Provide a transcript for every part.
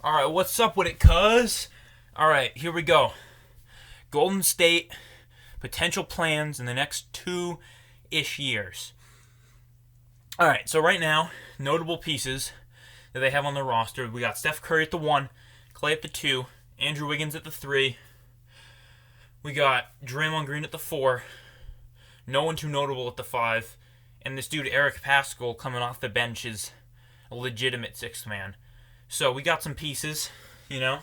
Alright, what's up with it, cuz? Alright, here we go. Golden State, potential plans in the next 2-ish years. Alright, so right now, notable pieces that they have on their roster. We got Steph Curry at the 1, Clay at the 2, Andrew Wiggins at the 3. We got Draymond Green at the 4. No one too notable at the 5. And this dude, Eric Pascal, coming off the bench is a legitimate sixth man. So we got some pieces, They're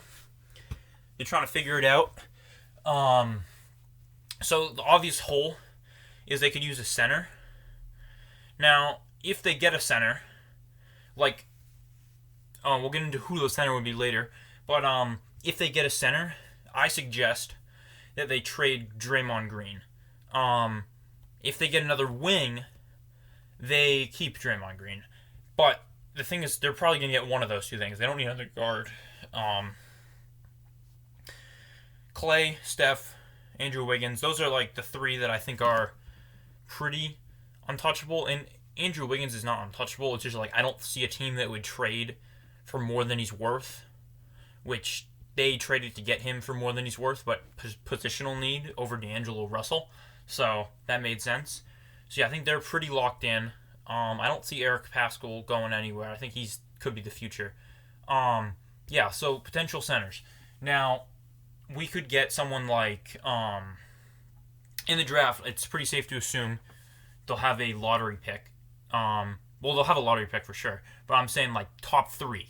trying to figure it out. So the obvious hole is they could use a center. Now, if they get a center, we'll get into who the center would be later. But if they get a center, I suggest that they trade Draymond Green. If they get another wing, they keep Draymond Green. But the thing is, they're probably going to get one of those two things. They don't need another guard. Clay, Steph, Andrew Wiggins, those are like the three that I think are pretty untouchable. And Andrew Wiggins is not untouchable. It's just I don't see a team that would trade for more than he's worth, which they traded to get him for more than he's worth, but positional need over D'Angelo Russell. So that made sense. So yeah, I think they're pretty locked in. I don't see Eric Pascal going anywhere. I think he's could be the future. So potential centers. Now, we could get someone like in the draft. It's pretty safe to assume they'll have a lottery pick. They'll have a lottery pick for sure. But I'm saying top 3.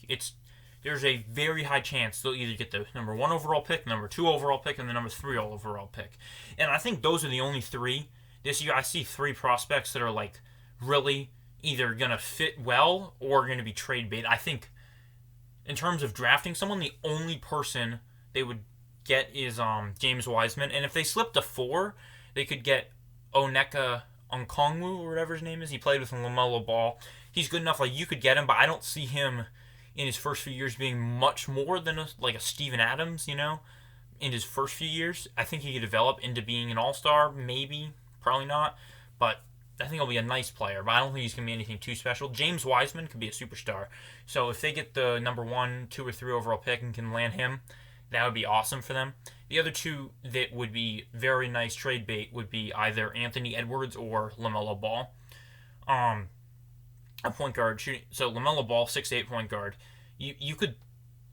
There's a very high chance they'll either get the number 1 overall pick, number 2 overall pick, and the number 3 overall pick. And I think those are the only 3 this year. I see 3 prospects that are really either going to fit well or going to be trade bait. I think in terms of drafting someone, the only person they would get is James Wiseman. And if they slipped to 4, they could get Onyeka Okongwu or whatever his name is. He played with LaMelo Ball. He's good enough. You could get him, but I don't see him in his first few years being much more than a Steven Adams, in his first few years. I think he could develop into being an all-star, maybe, probably not, but I think he'll be a nice player, but I don't think he's going to be anything too special. James Wiseman could be a superstar. So if they get the number 1, 2, or 3 overall pick and can land him, that would be awesome for them. The other 2 that would be very nice trade bait would be either Anthony Edwards or LaMelo Ball. A point guard shooting. So LaMelo Ball, 6'8" point guard. You could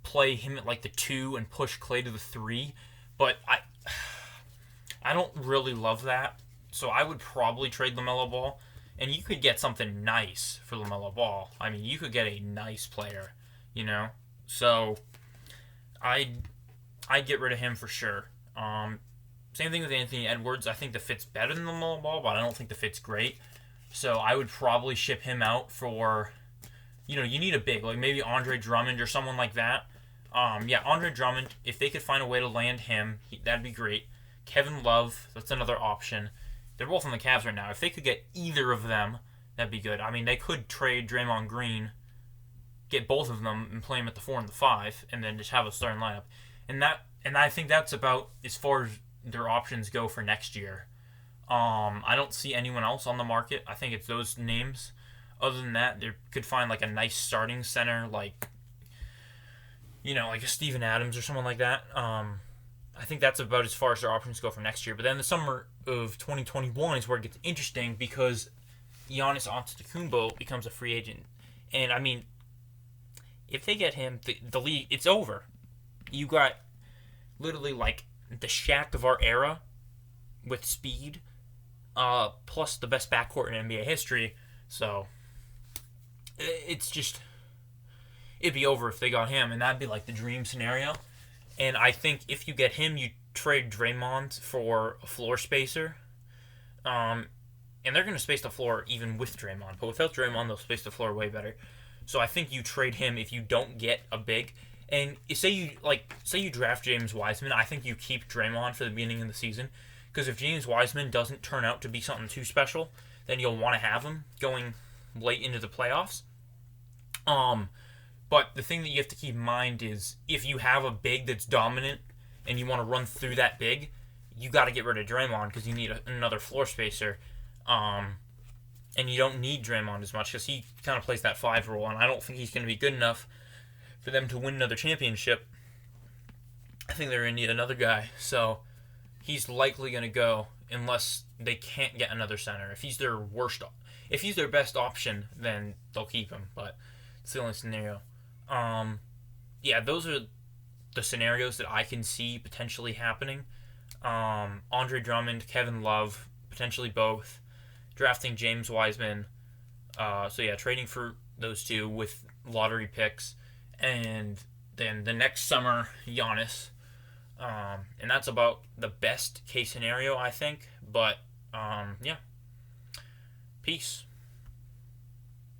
play him at the 2 and push Clay to the 3, but I don't really love that. So I would probably trade LaMelo Ball, and you could get something nice for LaMelo Ball. I mean, you could get a nice player, So I'd get rid of him for sure. Same thing with Anthony Edwards. I think the fit's better than LaMelo Ball, but I don't think the fit's great. So I would probably ship him out for, you need a big, maybe Andre Drummond or someone like that. Andre Drummond, if they could find a way to land him, that'd be great. Kevin Love, that's another option. They're both on the Cavs right now. If they could get either of them, that'd be good. I mean, they could trade Draymond Green, get both of them, and play them at the 4 and the 5, and then just have a starting lineup. And I think that's about as far as their options go for next year. I don't see anyone else on the market. I think it's those names. Other than that, they could find a nice starting center, like a Steven Adams or someone like that. I think that's about as far as their options go for next year. But then the summer of 2021 is where it gets interesting because Giannis Antetokounmpo becomes a free agent. And, I mean, if they get him, the league, it's over. You got literally, the Shaq of our era with speed, plus the best backcourt in NBA history. So, it's just, it'd be over if they got him, and that'd be, the dream scenario. And I think if you get him, you trade Draymond for a floor spacer. And they're going to space the floor even with Draymond. But without Draymond, they'll space the floor way better. So I think you trade him if you don't get a big. And say you draft James Wiseman, I think you keep Draymond for the beginning of the season. Because if James Wiseman doesn't turn out to be something too special, then you'll want to have him going late into the playoffs. But the thing that you have to keep in mind is if you have a big that's dominant and you want to run through that big, you got to get rid of Draymond because you need another floor spacer. And you don't need Draymond as much because he kind of plays that 5 role, and I don't think he's going to be good enough for them to win another championship, I think they're going to need another guy. So he's likely going to go unless they can't get another center. If he's their best option, then they'll keep him. But it's the only scenario. Yeah, those are the scenarios that I can see potentially happening. Andre Drummond, Kevin Love, potentially both. Drafting James Wiseman. So yeah, trading for those two with lottery picks. And then the next summer, Giannis. And that's about the best case scenario, I think. But, yeah. Peace.